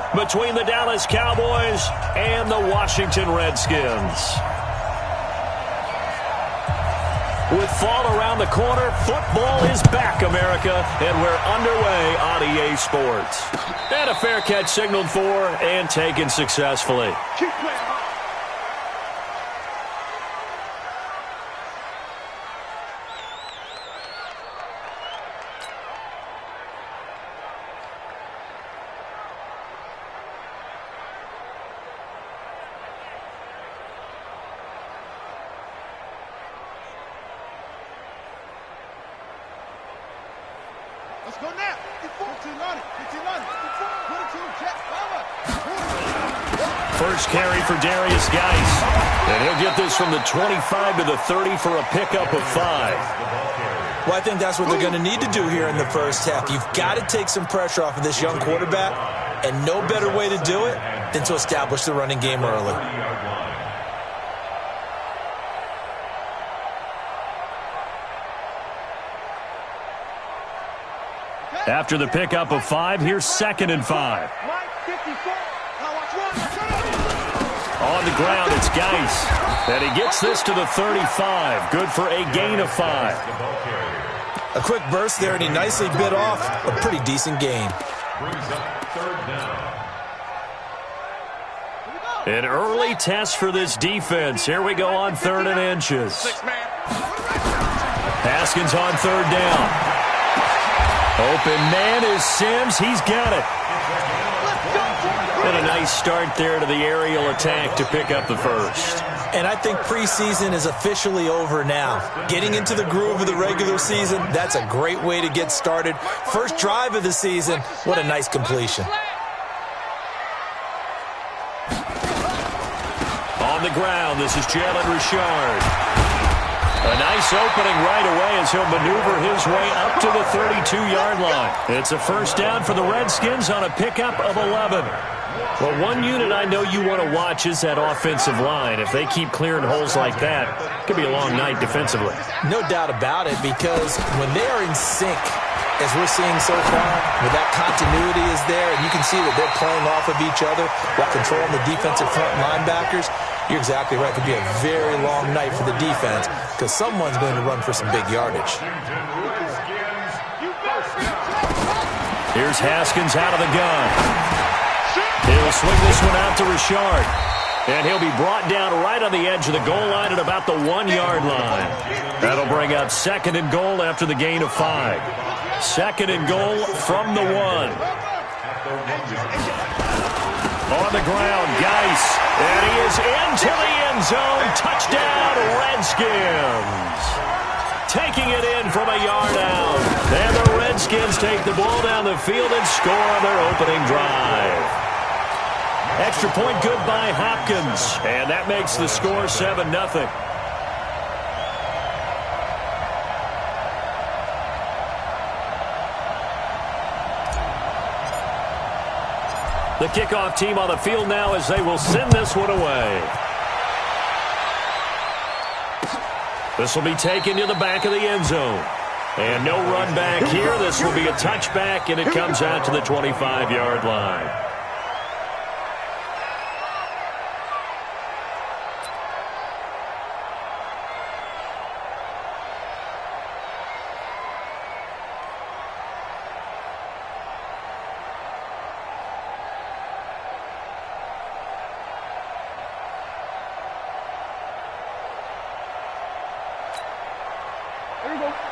battle between the Dallas Cowboys and the Washington Redskins. With fall around the corner, football is back, America, and we're underway on EA Sports. And a fair catch signaled for and taken successfully. Let's go now. First carry for Darius Geis. And he'll get this from the 25 to the 30 for a pickup of 5. Well, I think that's what they're going to need to do here in the first half. You've got to take some pressure off of this young quarterback, and no better way to do it than to establish the running game early. After the pickup of 5, here's 2nd and 5. On the ground, it's Geis. And he gets this to the 35. Good for a gain of 5. A quick burst there, and he nicely bit off a pretty decent gain. An early test for this defense. Here we go on 3rd and inches. Haskins on 3rd down. Open man is Sims. He's got it. And a nice start there to the aerial attack to pick up the first. And I think preseason is officially over now. Getting into the groove of the regular season, that's a great way to get started. First drive of the season, what a nice completion. On the ground, this is Jalen Richard. A nice opening right away as he'll maneuver his way up to the 32-yard line. It's a first down for the Redskins on a pickup of 11. Well, one unit I know you want to watch is that offensive line. If they keep clearing holes like that, it could be a long night defensively. No doubt about it, because when they are in sync, as we're seeing so far, where that continuity is there, and you can see that they're playing off of each other while controlling the defensive front linebackers, you're exactly right. It could be a very long night for the defense because someone's going to run for some big yardage. Here's Haskins out of the gun. He'll swing this one out to Richard. And he'll be brought down right on the edge of the goal line at about the 1-yard line. That'll bring up 2nd and goal after the gain of 5. 2nd and goal from the 1. On the ground, Geis. And he is into the end zone. Touchdown, Redskins. Taking it in from a yard out. And the Redskins take the ball down the field and score on their opening drive. Extra point good by Hopkins. And that makes the score 7-0. The kickoff team on the field now as they will send this one away. This will be taken to the back of the end zone. And no run back here. This will be a touchback, and it comes out to the 25-yard line.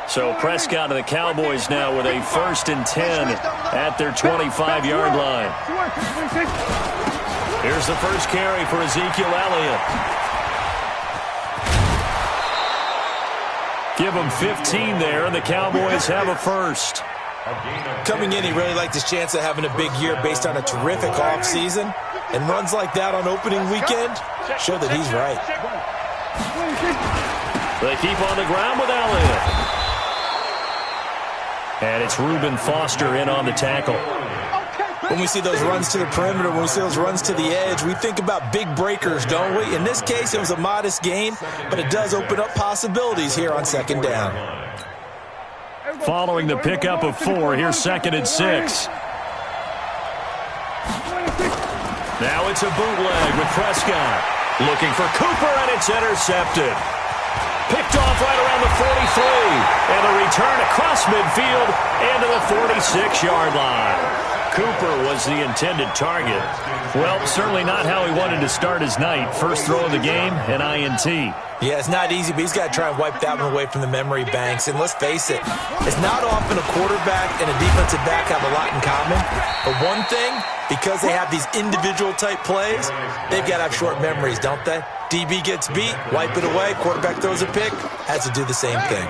So Prescott and the Cowboys now with a 1st and 10 at their 25-yard line. Here's the first carry for Ezekiel Elliott. Give him 15 there, and the Cowboys have a first. Coming in, he really liked his chance of having a big year based on a terrific offseason. And runs like that on opening weekend show that he's right. They keep on the ground with Elliott. And it's Reuben Foster in on the tackle. When we see those runs to the perimeter, when we see those runs to the edge, we think about big breakers, don't we? In this case, it was a modest gain, but it does open up possibilities here on 2nd down. Following the pickup of 4, here's 2nd and 6. Now it's a bootleg with Prescott. Looking for Cooper, and it's intercepted. Picked off right around the 43. And a return across midfield into the 46-yard line. Cooper was the intended target. Well, certainly not how he wanted to start his night. First throw of the game, an INT. Yeah, it's not easy, but he's got to try and wipe that one away from the memory banks. And let's face it, it's not often a quarterback and a defensive back have a lot in common. But one thing, because they have these individual type plays, they've got to have short memories, don't they? DB gets beat, wipe it away, quarterback throws a pick, has to do the same thing.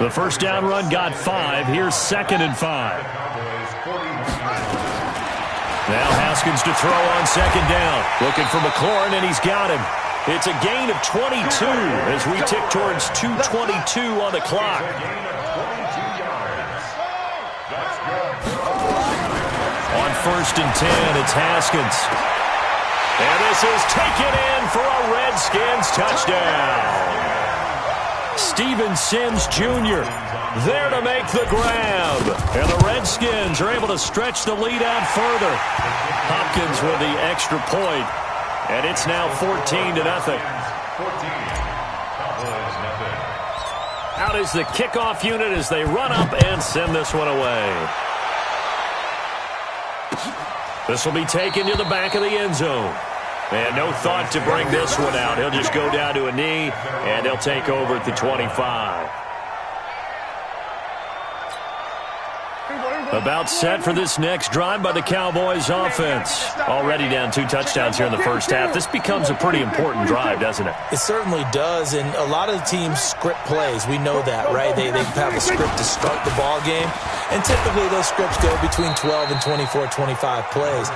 The first down run got 5. Here's 2nd and 5. Now Haskins to throw on 2nd down. Looking for McLaurin, and he's got him. It's a gain of 22 as we tick towards 2:22 on the clock. On 1st and 10, it's Haskins. And this is taken in for a Redskins touchdown. Steven Sims Jr. there to make the grab. And the Redskins are able to stretch the lead out further. Hopkins with the extra point. And it's now 14-0. Out is the kickoff unit as they run up and send this one away. This will be taken to the back of the end zone. And no thought to bring this one out. He'll just go down to a knee, and they'll take over at the 25. About set for this next drive by the Cowboys offense. Already down 2 touchdowns here in the first half. This becomes a pretty important drive, doesn't it? It certainly does, and a lot of the teams script plays. We know that, right? They have a script to start the ball game, and typically those scripts go between 12 and 24, 25 plays.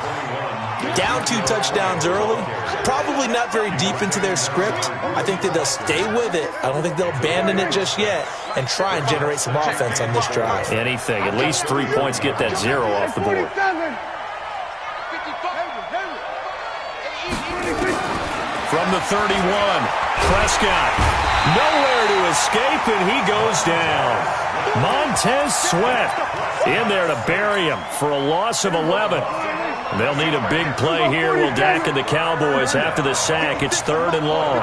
Down 2 touchdowns early, probably not very deep into their script. I think that they'll stay with it. I don't think they'll abandon it just yet and try and generate some offense on this drive. Anything. At least 3 points, get that 0 off the board. From the 31, Prescott. Nowhere to escape, and he goes down. Montez Sweat in there to bury him for a loss of 11. They'll need a big play here. Will Dak and the Cowboys after the sack. It's 3rd and long.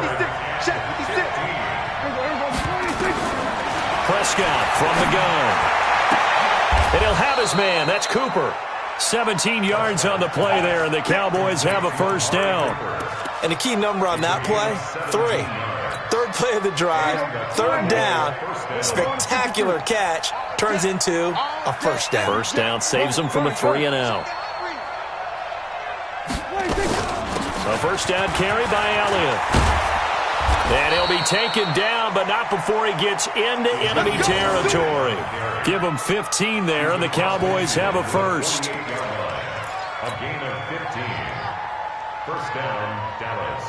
Prescott from the gun. And he'll have his man. That's Cooper. 17 yards on the play there, and the Cowboys have a first down. And the key number on that play, 3. 3rd play of the drive, 3rd down, spectacular catch, turns into a first down. First down saves them from a 3 and out. A first down carry by Elliott. And he'll be taken down, but not before he gets into enemy territory. Give him 15 there, and the Cowboys have a first. A gain of 15. First down, Dallas.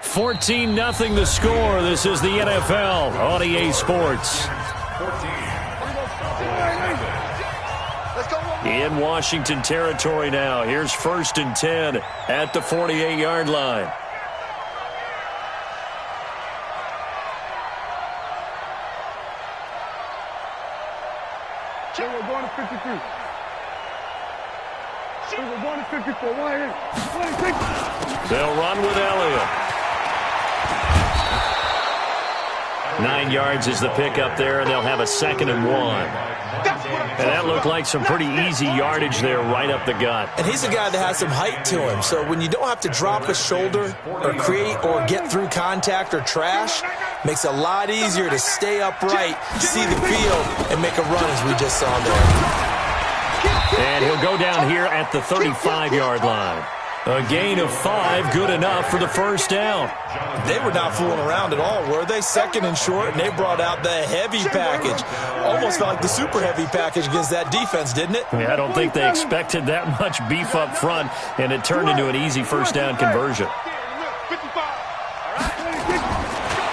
14-0 the score. This is the NFL on EA Sports. In Washington territory now. Here's 1st and 10 at the 48-yard line. We're going to 53. We're going to 54. 1 They'll run with Elliott. 9 yards is the pickup there, and they'll have a 2nd and 1. And that looked like some pretty easy yardage there right up the gut. And he's a guy that has some height to him. So when you don't have to drop a shoulder or create or get through contact or trash, makes it a lot easier to stay upright, see the field, and make a run as we just saw there. And he'll go down here at the 35-yard line. A gain of 5, good enough for the first down. They were not fooling around at all, were they? 2nd and short, and they brought out the heavy package. Almost felt like the super heavy package against that defense, didn't it? Yeah, I don't think they expected that much beef up front, and it turned into an easy first down conversion.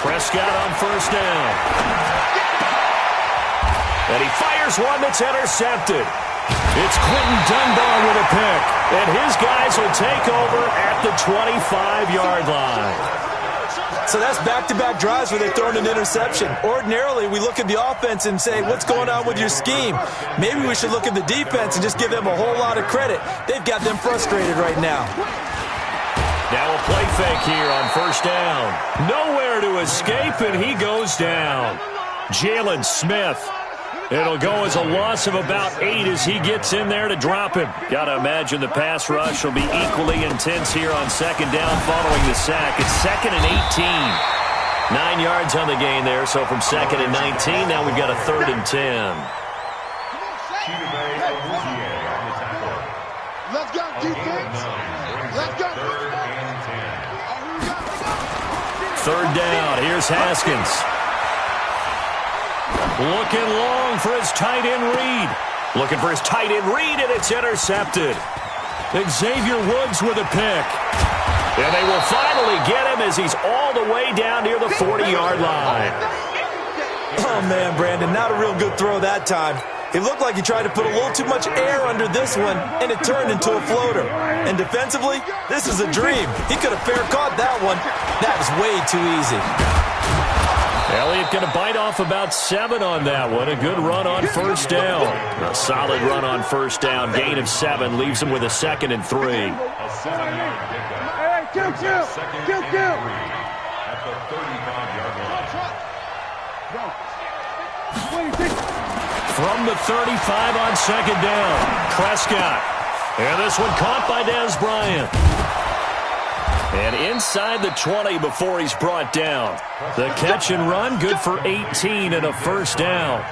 Prescott on first down. And he fires one that's intercepted. It's Quentin Dunbar with a pick, and his guys will take over at the 25-yard line. So that's back-to-back drives where they're throwing an interception. Ordinarily, we look at the offense and say, what's going on with your scheme? Maybe we should look at the defense and just give them a whole lot of credit. They've got them frustrated right now. Now a play fake here on first down. Nowhere to escape, and he goes down. Jalen Smith. It'll go as a loss of about 8 as he gets in there to drop him. Got to imagine the pass rush will be equally intense here on second down following the sack. It's 2nd and 18. 9 yards on the gain there, so from 2nd and 19, now we've got a 3rd and 10. Let's go, defense. Let's go. 3rd down. Here's Haskins. Looking long for his tight end read. Looking for his tight end read, and it's intercepted. Xavier Woods with a pick. And they will finally get him as he's all the way down near the 40-yard line. Oh, man, Brandon, not a real good throw that time. It looked like he tried to put a little too much air under this one, and it turned into a floater. And defensively, this is a dream. He could have fair caught that one. That was way too easy. Elliott going to bite off about 7 on that one. A good run on first down. A solid run on first down. Gain of 7 leaves him with a 2nd and 3. Hey, kill. At the 35-yard line. From the 35 on second down, Prescott. And this one caught by Dez Bryant. And inside the 20 before he's brought down. The catch and run, good for 18 and a first down.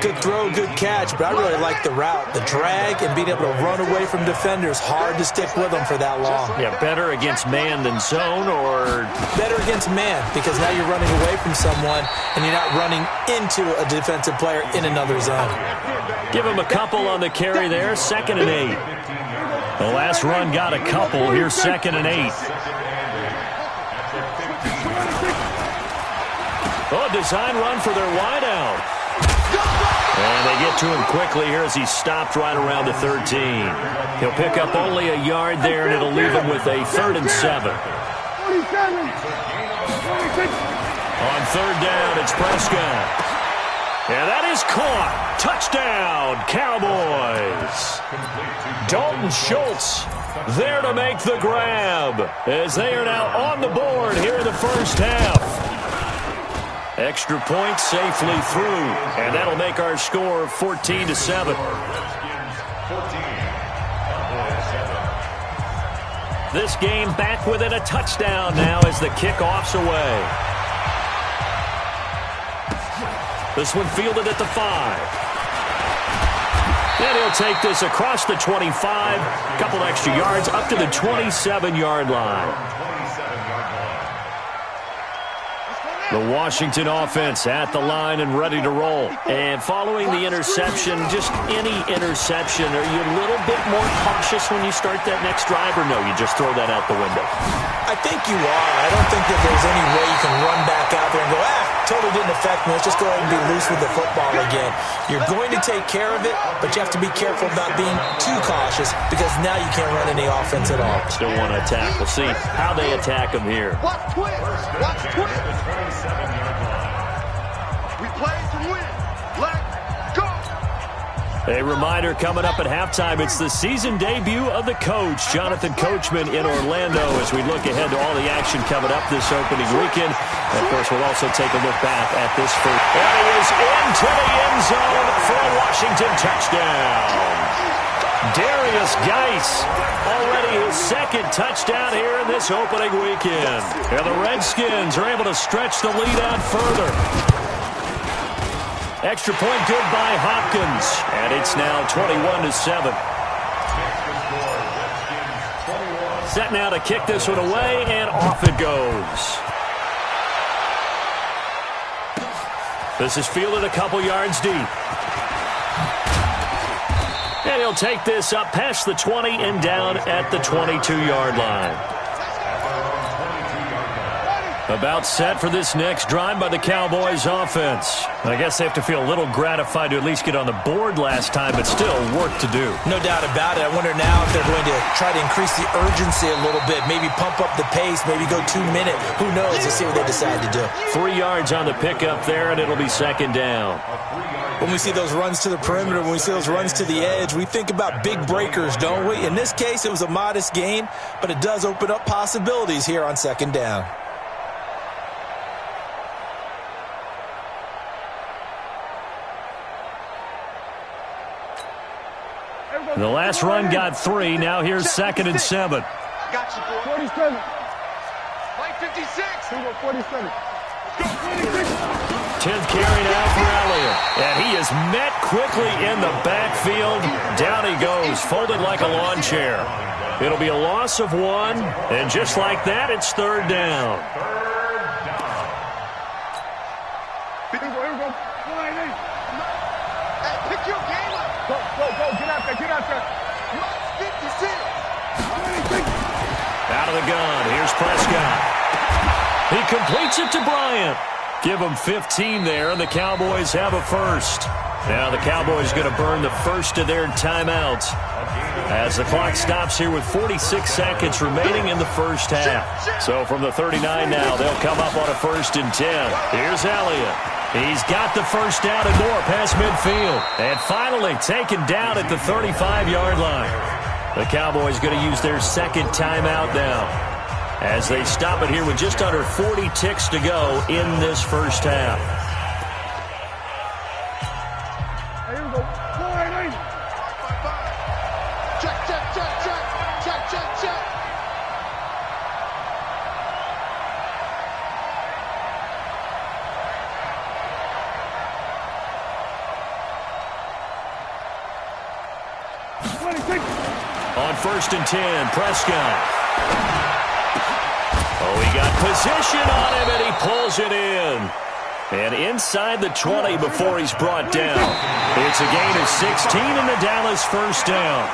Good throw, good catch, but I really like the route. The drag and being able to run away from defenders, hard to stick with them for that long. Yeah, better against man than zone, or? Better against man, because now you're running away from someone and you're not running into a defensive player in another zone. Give him a couple on the carry there, 2nd and 8. The last run got a couple. Here's 2nd and 8. Oh, design run for their wideout. And they get to him quickly here as he's stopped right around the 13. He'll pick up only a yard there, and it'll leave him with a 3rd and 7. On 3rd down, it's Prescott. And that is caught. Touchdown, Cowboys. Dalton Schultz there to make the grab as they are now on the board here in the first half. Extra point safely through, and that'll make our score 14-7. This game back within a touchdown now as the kickoff's away. This one fielded at the 5. And he'll take this across the 25, a couple extra yards up to the 27-yard line. The Washington offense at the line and ready to roll. And following the interception, just any interception, are you a little bit more cautious when you start that next drive, or no, you just throw that out the window? I think you are. I don't think that there's any way you can run back out there and go, totally didn't affect me. Let's just go ahead and be loose with the football again. You're going to take care of it, but you have to be careful about being too cautious because now you can't run any offense at all. Still want to attack. We'll see how they attack them here. Watch twist. We play to win. Let's go. A reminder coming up at halftime, it's the season debut of the coach, Jonathan Coachman, in Orlando, as we look ahead to all the action coming up this opening weekend. And of course, we'll also take a look back at this first. And he is into the end zone for a Washington touchdown. Darius Geis, already his 2nd touchdown here in this opening weekend. And the Redskins are able to stretch the lead out further. Extra point good by Hopkins, and it's now 21-7. Set now to kick this one away, and off it goes. This is fielded a couple yards deep. And he'll take this up past the 20 and down at the 22-yard line. About set for this next drive by the Cowboys offense. I guess they have to feel a little gratified to at least get on the board last time, but still work to do. No doubt about it. I wonder now if they're going to try to increase the urgency a little bit, maybe pump up the pace, maybe go 2 minute. Who knows? Let's see what they decide to do. 3 yards on the pickup there, and it'll be second down. When we see those runs to the perimeter, when we see those runs to the edge, we think about big breakers, don't we? In this case, it was a modest gain, but it does open up possibilities here on second down. The last run got 3. Now here's 2nd and 7. Got you, boy. 47. Play 56. 47. 10th carry now for Elliott. And he is met quickly in the backfield. Down he goes, folded like a lawn chair. It'll be a loss of 1. And just like that, it's 3rd down. Here we go. Hey, pick your game up. Go. Get out there. You're 56. Out of the gun. Here's Prescott. He completes it to Bryant. Give him 15 there, and the Cowboys have a first. Now the Cowboys going to burn the first of their timeouts as the clock stops here with 46 seconds remaining in the first half. So from the 39 now, they'll come up on a 1st and 10. Here's Elliott. He's got the first down and more past midfield. And finally taken down at the 35-yard line. The Cowboys going to use their 2nd timeout now as they stop it here with just under 40 ticks to go in this first half. Here we go. Check. On 1st and 10, Prescott. Oh, he got position on him, and he pulls it in. And inside the 20 before he's brought down. It's a gain of 16 in the Dallas first down.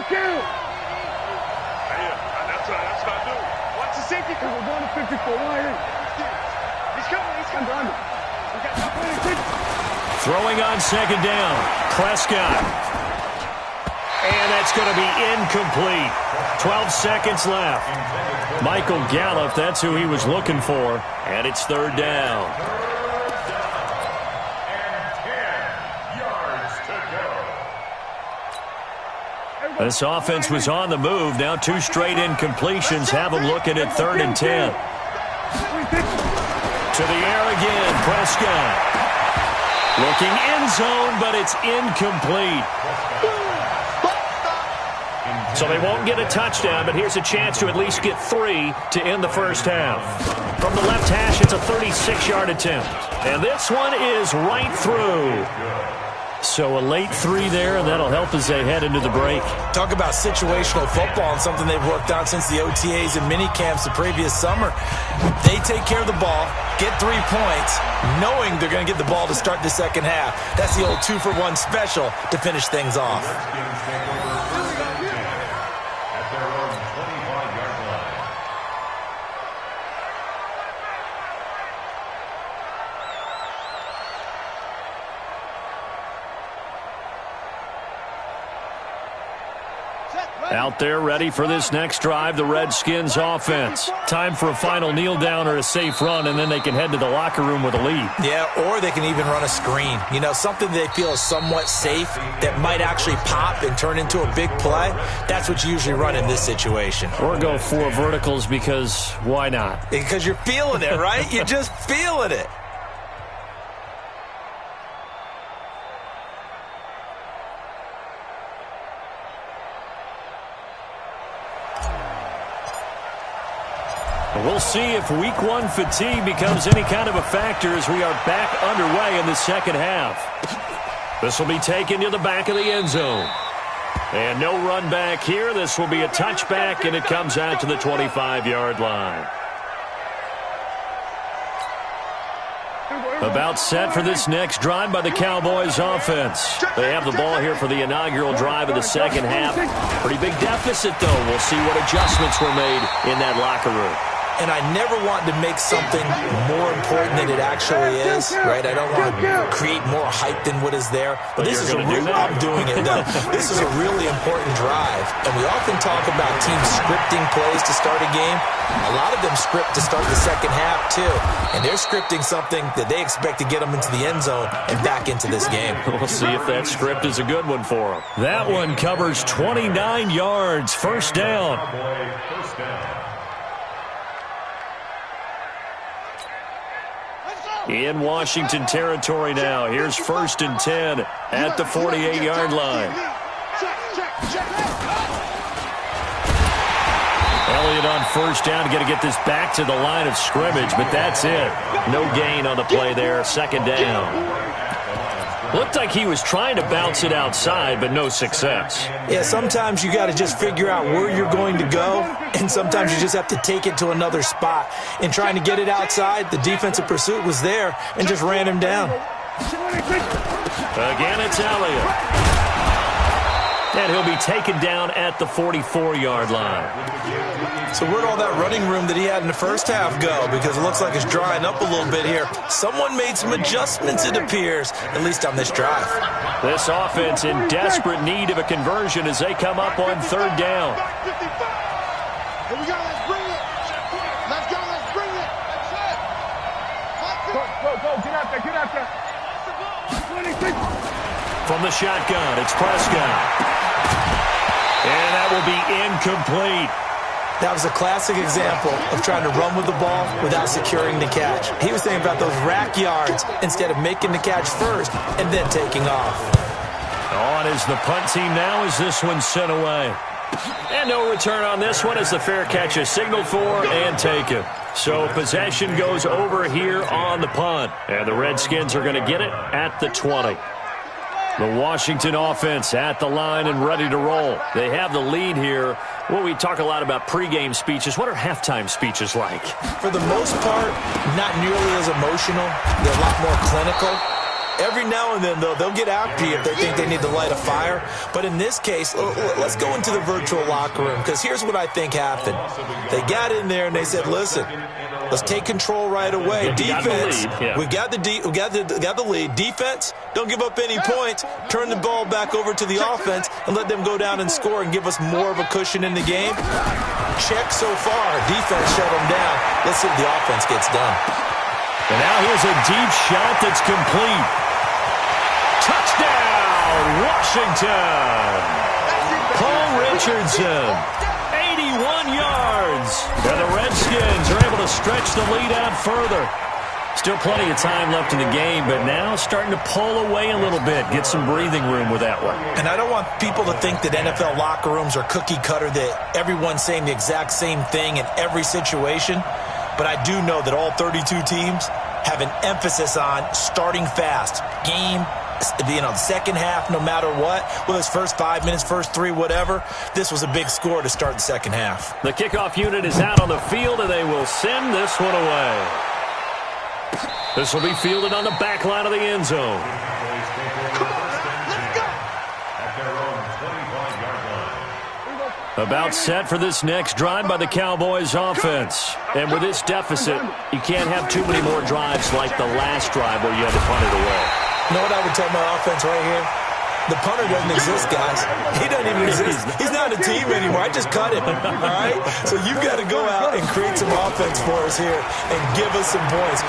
Kill. That's what I do. Watch the safety. We're going to 54. He's coming. Throwing on 2nd down. Prescott. And that's going to be incomplete. 12 seconds left. Michael Gallup, that's who he was looking for. And it's 3rd down. This offense was on the move. Now 2 straight incompletions have them looking at 3rd and 10. To the air again, Prescott. Looking end zone, but it's incomplete. So they won't get a touchdown, but here's a chance to at least get 3 to end the first half. From the left hash, it's a 36-yard attempt. And this one is right through. So a late 3 there, and that'll help as they head into the break. Talk about situational football and something they've worked on since the OTAs and mini camps the previous summer. They take care of the ball, get 3 points, knowing they're going to get the ball to start the second half. That's the old 2-for-1 special to finish things off. Out there ready for this next drive, the Redskins offense. Time for a final kneel down or a safe run, and then they can head to the locker room with a lead. Yeah, or they can even run a screen. You know, something they feel is somewhat safe that might actually pop and turn into a big play. That's what you usually run in this situation. Or go 4 verticals because why not? Because you're feeling it, right? You're just feeling it. We'll see if week 1 fatigue becomes any kind of a factor as we are back underway in the second half. This will be taken to the back of the end zone. And no run back here. This will be a touchback, and it comes out to the 25-yard line. About set for this next drive by the Cowboys offense. They have the ball here for the inaugural drive of the second half. Pretty big deficit, though. We'll see what adjustments were made in that locker room. And I never want to make something more important than it actually is, right? I don't want to create more hype than what is there. But this is I'm doing it, though. This is a really important drive. And we often talk about teams scripting plays to start a game. A lot of them script to start the second half, too. And they're scripting something that they expect to get them into the end zone and back into this game. We'll see if that script is a good one for them. That one covers 29 yards. First down. In Washington territory now. Here's 1st and 10 at the 48-yard line. Elliott on first down. Got to get this back to the line of scrimmage, but that's it. No gain on the play there. Second down. Looked like he was trying to bounce it outside, but no success. Yeah, sometimes you got to just figure out where you're going to go, and sometimes you just have to take it to another spot. In trying to get it outside, the defensive pursuit was there and just ran him down. Again, it's Elliott. And he'll be taken down at the 44-yard line. So where'd all that running room that he had in the first half go? Because it looks like it's drying up a little bit here. Someone made some adjustments, it appears, at least on this drive. This offense in desperate need of a conversion as they come up on third down. Here we go, let's bring it. Let's go, let's bring it. That's it. Go, get out there, get out there. From the shotgun, it's Prescott. And that will be incomplete. That was a classic example of trying to run with the ball without securing the catch. He was thinking about those rack yards instead of making the catch first and then taking off. On is the punt team now as this one's sent away. And no return on this one as the fair catch is signaled for and taken. So possession goes over here on the punt. And the Redskins are going to get it at the 20. The Washington offense at the line and ready to roll. They have the lead here. Well, we talk a lot about pregame speeches. What are halftime speeches like? For the most part, not nearly as emotional. They're a lot more clinical. Every now and then, though, they'll get after you if they think they need to light a fire. But in this case, let's go into the virtual locker room, because here's what I think happened. They got in there and they said, listen, let's take control right away. Defense, we got the lead. Defense, don't give up any points. Turn the ball back over to the offense and let them go down and score and give us more of a cushion in the game. Check so far. Defense shut them down. Let's see if the offense gets done. And now here's a deep shot that's complete. Touchdown, Washington. Paul Richardson, 81 yards. And the Redskins are able to stretch the lead out further. Still plenty of time left in the game, but now starting to pull away a little bit, get some breathing room with that one. And I don't want people to think that NFL locker rooms are cookie cutter, that everyone's saying the exact same thing in every situation. But I do know that all 32 teams have an emphasis on starting fast. Game, the second half, no matter what, whether it's first 5 minutes, first 3, whatever, this was a big score to start the second half. The kickoff unit is out on the field, and they will send this one away. This will be fielded on the back line of the end zone. About set for this next drive by the Cowboys offense. And with this deficit, you can't have too many more drives like the last drive where you had to punt it away. You know what I would tell my offense right here? The punter doesn't exist, guys. He doesn't even exist. He's not a team anymore. I just cut him, all right? So you've got to go out and create some offense for us here and give us some points.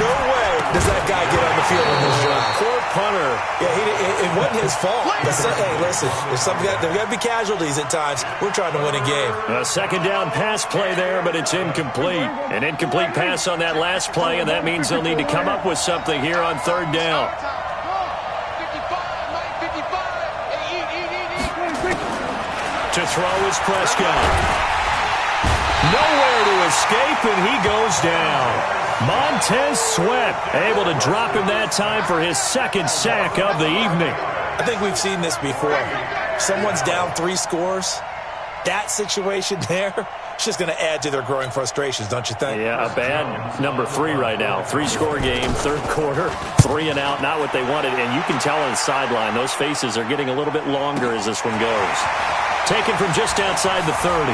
No way does that guy get on the field in this drive. Poor punter. Yeah, it wasn't his fault. Hey, listen, there's got to be casualties at times. We're trying to win a game. A second down pass play there, but it's incomplete. An incomplete pass on that last play, and that means they'll need to come up with something here on third down. To throw is Prescott. Nowhere to escape, and he goes down. Montez Sweat able to drop him that time for his second sack of the evening. I think we've seen this before. someone's down 3 scores, that situation there, it's just going to add to their growing frustrations, don't you think? Yeah, a bad number 3 right now. 3-score game, third quarter, 3 and out, not what they wanted. And you can tell on the sideline, those faces are getting a little bit longer as this one goes. Taken from just outside the 30.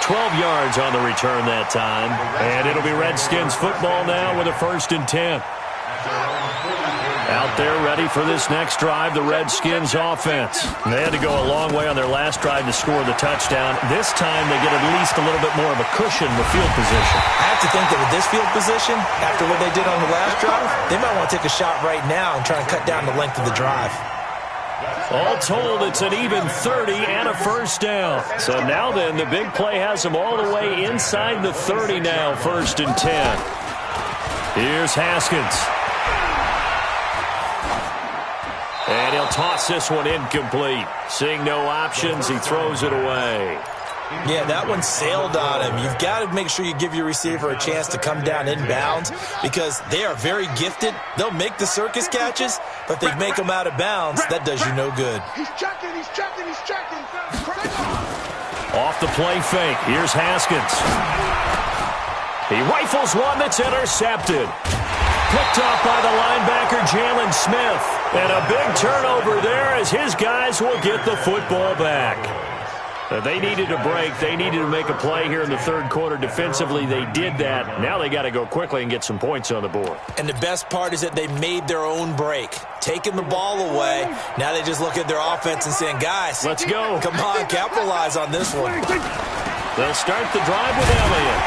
12 yards on the return that time. And it'll be Redskins football now with a 1st and 10. Out there ready for this next drive, the Redskins offense. They had to go a long way on their last drive to score the touchdown. This time they get at least a little bit more of a cushion with field position. I have to think that with this field position, after what they did on the last drive, they might want to take a shot right now and try and cut down the length of the drive. All told, it's an even 30 and a 1st down. So now then, the big play has them all the way inside the 30 now, 1st and 10. Here's Haskins. And he'll toss this one incomplete. Seeing no options, he throws it away. Yeah, that one sailed on him. You've got to make sure you give your receiver a chance to come down inbounds because they are very gifted. They'll make the circus catches, but if they make them out of bounds, that does you no good. He's checking. Off the play fake. Here's Haskins. He rifles one that's intercepted. Picked off by the linebacker, Jalen Smith. And a big turnover there as his guys will get the football back. They needed a break. They needed to make a play here in the third quarter. Defensively, they did that. Now they got to go quickly and get some points on the board. And the best part is that they made their own break. Taking the ball away. Now they just look at their offense and saying, guys, let's go. Come on, capitalize on this one. They'll start the drive with Elliott.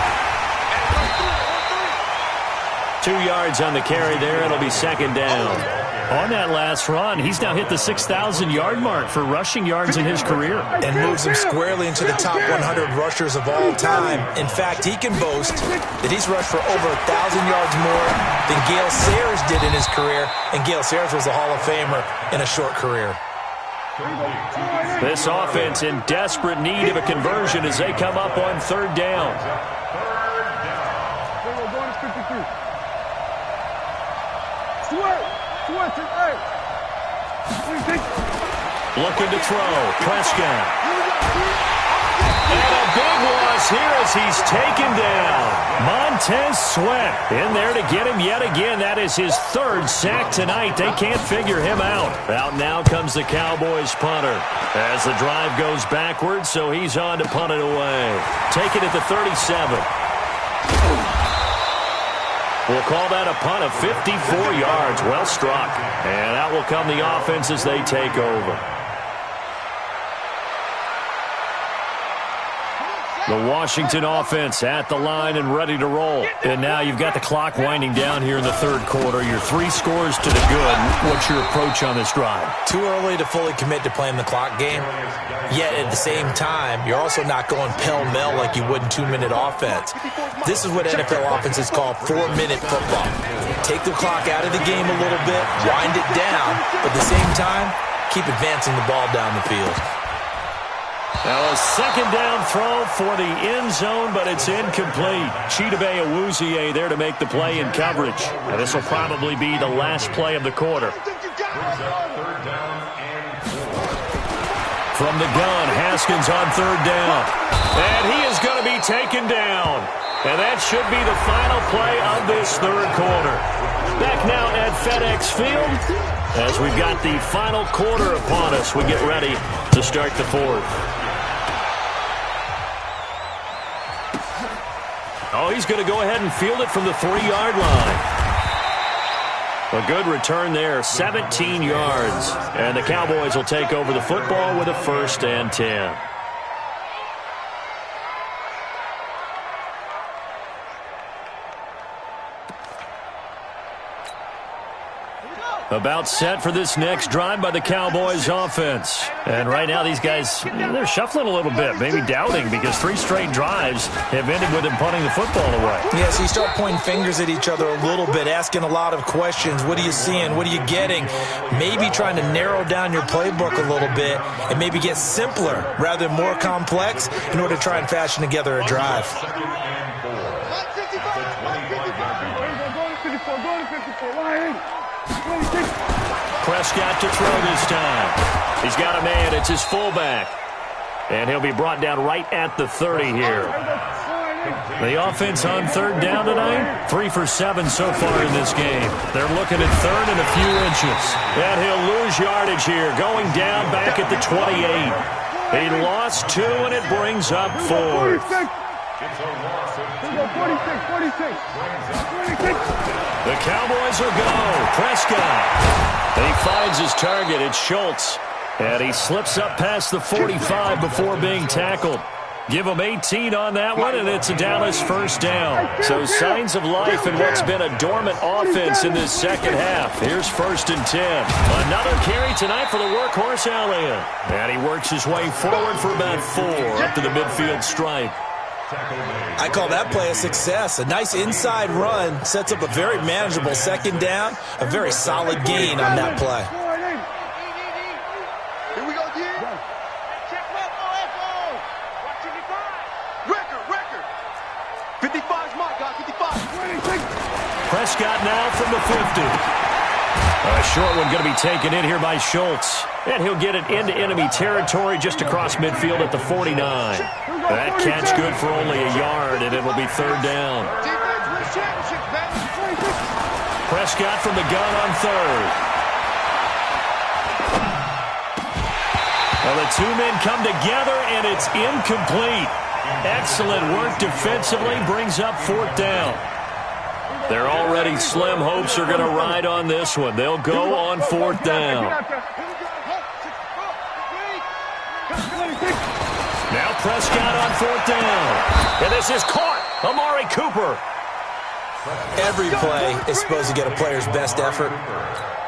2 yards on the carry there. It'll be 2nd down. On that last run, he's now hit the 6,000-yard mark for rushing yards in his career. And moves him squarely into the top 100 rushers of all time. In fact, he can boast that he's rushed for over 1,000 yards more than Gale Sayers did in his career. And Gale Sayers was a Hall of Famer in a short career. This offense in desperate need of a conversion as they come up on 3rd down. Looking to throw. Prescott. And a big loss here as he's taken down. Montez Sweat in there to get him yet again. That is his 3rd sack tonight. They can't figure him out. Out now comes the Cowboys punter as the drive goes backwards, so he's on to punt it away. Take it at the 37. We'll call that a punt of 54 yards. Well struck. And out will come the offense as they take over. The Washington offense at the line and ready to roll. And now you've got the clock winding down here in the third quarter. You're 3 scores to the good. What's your approach on this drive? Too early to fully commit to playing the clock game. Yet at the same time, you're also not going pell-mell like you would in 2-minute offense. This is what NFL offenses call 4-minute football. Take the clock out of the game a little bit, wind it down, but at the same time, keep advancing the ball down the field. Now a 2nd down throw for the end zone, but it's incomplete. Chidobe Awuzie there to make the play in coverage. And this will probably be the last play of the quarter. From the gun, Haskins on 3rd down. And he is going to be taken down. And that should be the final play of this third quarter. Back now at FedEx Field as we've got the final quarter upon us. We get ready to start the 4th. Oh, he's going to go ahead and field it from the 3-yard line. A good return there, 17 yards. And the Cowboys will take over the football with a 1st and 10. About set for this next drive by the Cowboys offense. And right now these guys, they're shuffling a little bit, maybe doubting because 3 straight drives have ended with them punting the football away. Yeah, so you start pointing fingers at each other a little bit, asking a lot of questions. What are you seeing? What are you getting? Maybe trying to narrow down your playbook a little bit and maybe get simpler rather than more complex in order to try and fashion together a drive. Prescott to throw this time. He's got a man. It's his fullback. And he'll be brought down right at the 30 here. The offense on third down tonight, 3 for 7 so far in this game. They're looking at third and a few inches. And he'll lose yardage here, going down back at the 28. He lost 2, and it brings up 4. 46. The Cowboys will go. Prescott. He finds his target. It's Schultz. And he slips up past the 45 before being tackled. Give him 18 on that one, and it's a Dallas first down. So signs of life in what's been a dormant offense in this second half. Here's 1st and 10. Another carry tonight for the workhorse Elliott. And he works his way forward for about 4 up to the midfield stripe. I call that play a success. A nice inside run sets up a very manageable second down. A very solid gain on that play. Here we go, Jim. Record. 55's my guy, 55. Prescott now from the 50. A short one going to be taken in here by Schultz. And he'll get it into enemy territory just across midfield at the 49. That catch good for only a yard, and it will be third down. Prescott from the gun on third. Well, the 2 men come together, and it's incomplete. Excellent work defensively, brings up 4th down. Their already slim hopes are going to ride on this one. They'll go on 4th down. Now Prescott on 4th down. And this is caught. Amari Cooper. Every play is supposed to get a player's best effort.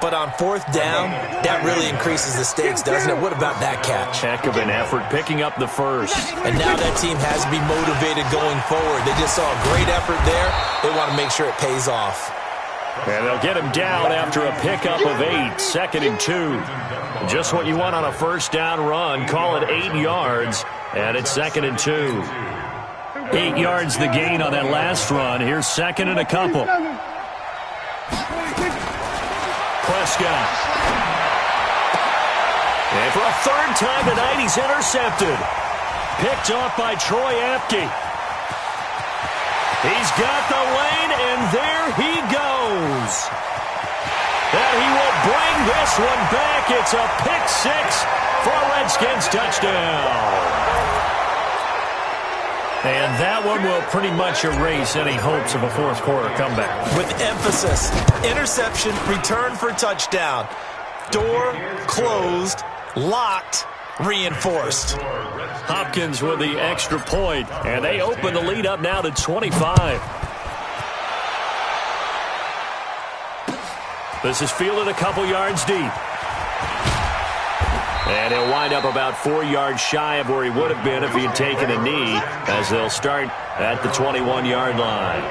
But on 4th down, that really increases the stakes, doesn't it? What about that catch? Heck of an effort picking up the first. And now that team has to be motivated going forward. They just saw a great effort there. They want to make sure it pays off. And they'll get him down after a pickup of 8, 2nd and 2. Just what you want on a first down run. Call it 8 yards, and it's 2nd and 2. 8 yards the gain on that last run. Here's 2nd and a couple. Prescott. And for a 3rd time tonight, he's intercepted. Picked off by Troy Apke. He's got the lane, and there he goes. And he will bring this one back. It's a pick-6 for a Redskins touchdown. And that one will pretty much erase any hopes of a fourth-quarter comeback. With emphasis, interception, return for touchdown. Door closed, locked, reinforced. Hopkins with the extra point, and they open the lead up now to 25. This is fielded a couple yards deep. And he'll wind up about 4 yards shy of where he would have been if he had taken a knee, as they'll start at the 21-yard line.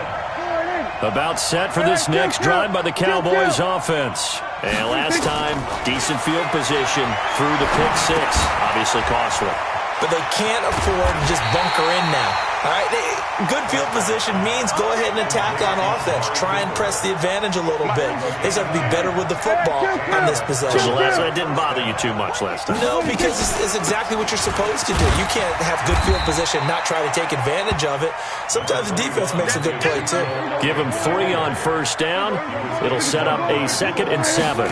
About set for this next drive by the Cowboys offense. And last time, decent field position through the pick-6. Obviously costly. But they can't afford to just bunker in now. All right, good field position means go ahead and attack on offense. Try and press the advantage a little bit. They just have to be better with the football on this possession. So the last one didn't bother you too much last time. No, because it's exactly what you're supposed to do. You can't have good field position, not try to take advantage of it. Sometimes the defense makes a good play, too. Give him 3 on first down. It'll set up a 2nd and 7.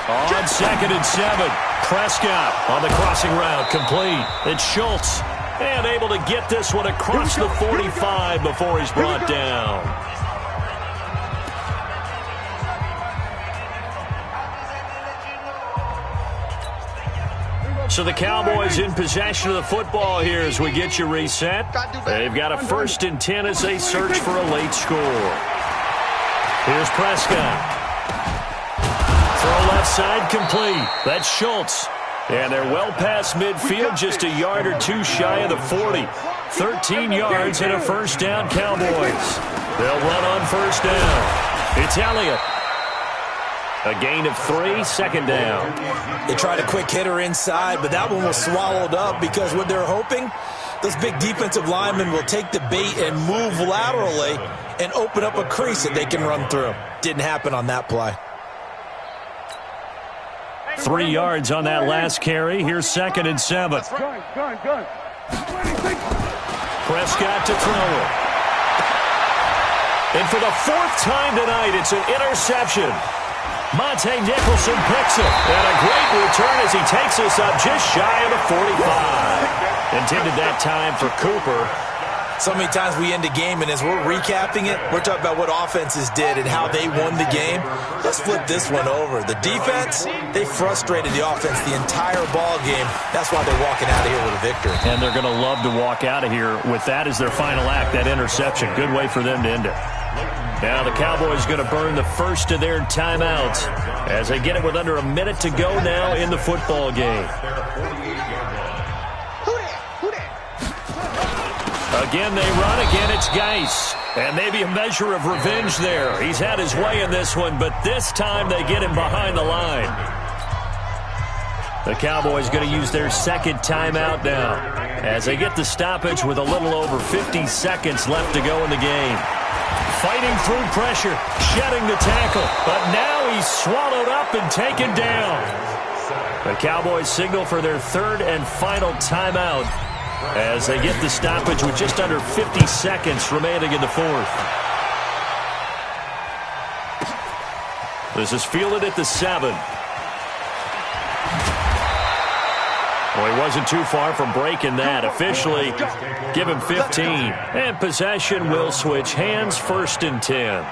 On 2nd and 7, Prescott on the crossing route, complete. It's Schultz, and able to get this one across the 45 before he's brought down. So the Cowboys in possession of the football here as we get you reset. They've got a 1st and 10 as they search for a late score. Here's Prescott. Throw left side complete. That's Schultz. And they're well past midfield, just a yard or 2 shy of the 40. 13 yards and a first down, Cowboys. They'll run on first down. It's Elliott. A gain of 3, 2nd down. They tried a quick hitter inside, but that one was swallowed up because what they're hoping, those big defensive linemen will take the bait and move laterally and open up a crease that they can run through. Didn't happen on that play. 3 yards on that last carry. Here's 2nd and 7. Gun. Prescott to throw it. And for the 4th time tonight, it's an interception. Monte Nicholson picks it. And a great return as he takes us up just shy of the 45. Intended that time for Cooper. So many times we end a game, and as we're recapping it, we're talking about what offenses did and how they won the game. Let's flip this one over. The defense, they frustrated the offense the entire ball game. That's why they're walking out of here with a victory. And they're going to love to walk out of here with that as their final act, that interception. Good way for them to end it. Now the Cowboys going to burn the first of their timeouts as they get it with under a minute to go now in the football game. Again, they run. Again, it's Geis. And maybe a measure of revenge there. He's had his way in this one, but this time they get him behind the line. The Cowboys going to use their 2nd timeout now as they get the stoppage with a little over 50 seconds left to go in the game. Fighting through pressure, shedding the tackle, but now he's swallowed up and taken down. The Cowboys signal for their 3rd and final timeout as they get the stoppage with just under 50 seconds remaining in the 4th. This is fielded at the 7. Well, he wasn't too far from breaking that. Officially, give him 15. And possession will switch hands, 1st and 10.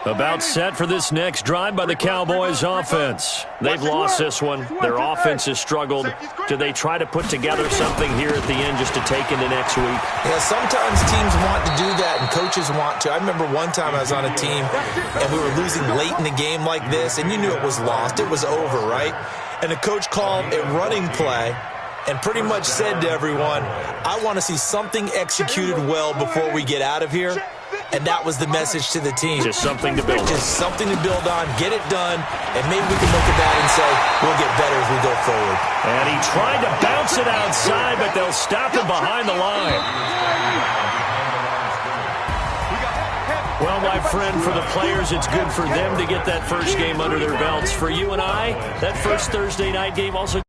About set for this next drive by the Cowboys offense. They've lost this one. Their offense has struggled. Do they try to put together something here at the end just to take into next week? Yeah, sometimes teams want to do that and coaches want to. I remember one time I was on a team and we were losing late in the game like this, and you knew it was lost. It was over, right? And the coach called a running play and pretty much said to everyone, I want to see something executed well before we get out of here. And that was the message to the team. Just something to build on. Just something to build on, get it done, and maybe we can look at that and say, we'll get better as we go forward. And he tried to bounce it outside, but they'll stop him behind the line. Well, my friend, for the players, it's good for them to get that first game under their belts. For you and I, that first Thursday night game also